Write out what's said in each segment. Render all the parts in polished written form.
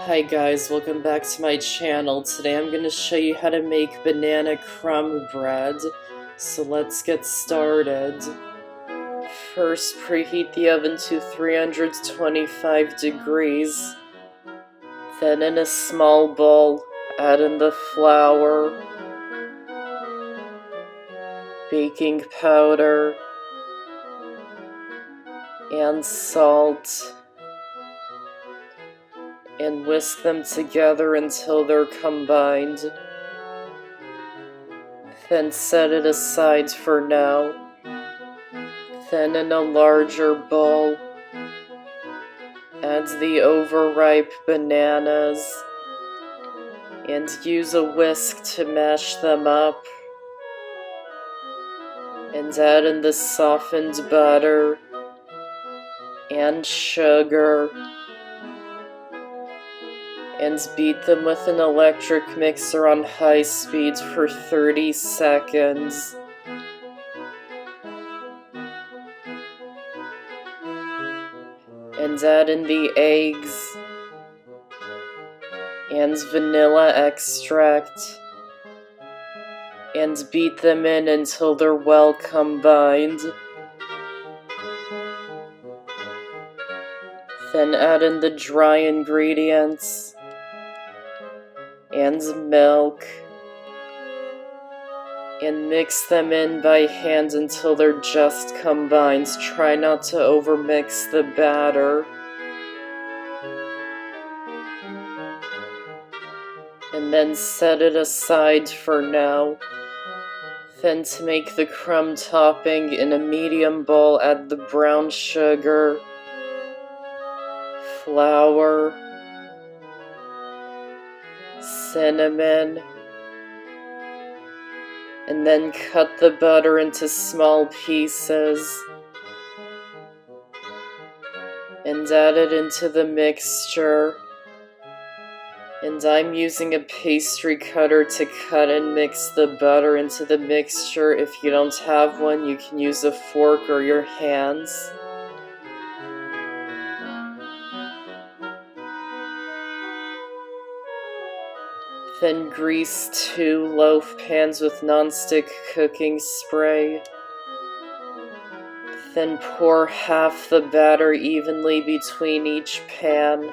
Hi guys, welcome back to my channel. Today I'm going to show you how to make banana crumb bread. So let's get started. First, preheat the oven to 325 degrees. Then in a small bowl, add in the flour, baking powder, and salt. And whisk them together until they're combined. Then set it aside for now. Then in a larger bowl, add the overripe bananas and use a whisk to mash them up. And add in the softened butter and sugar. And beat them with an electric mixer on high speed for 30 seconds. And add in the eggs and vanilla extract. And beat them in until they're well combined. Then add in the dry ingredients and milk, and mix them in by hand until they're just combined. Try not to overmix the batter. And then set it aside for now. Then to make the crumb topping, in a medium bowl add the brown sugar, flour, cinnamon, and then cut the butter into small pieces and add it into the mixture. And I'm using a pastry cutter to cut and mix the butter into the mixture. If you don't have one, you can use a fork or your hands. Then grease 2 loaf pans with nonstick cooking spray. Then pour half the batter evenly between each pan.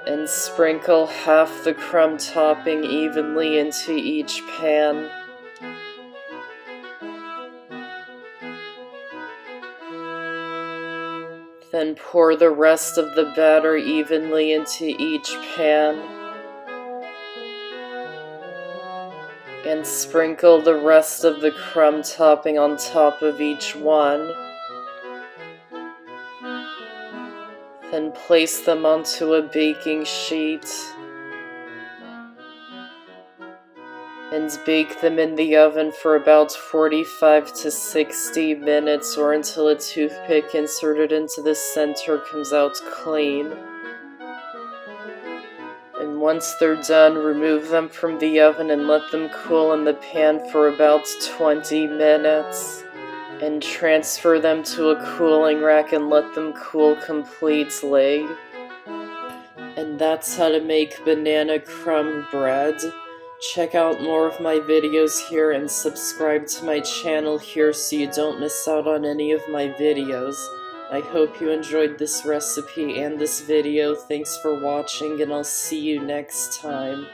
And sprinkle half the crumb topping evenly into each pan. Then pour the rest of the batter evenly into each pan. And sprinkle the rest of the crumb topping on top of each one. Then place them onto a baking sheet. And bake them in the oven for about 45 to 60 minutes, or until a toothpick inserted into the center comes out clean. And once they're done, remove them from the oven and let them cool in the pan for about 20 minutes. And transfer them to a cooling rack and let them cool completely. And that's how to make banana crumb bread. Check out more of my videos here and subscribe to my channel here so you don't miss out on any of my videos. I hope you enjoyed this recipe and this video. Thanks for watching, and I'll see you next time.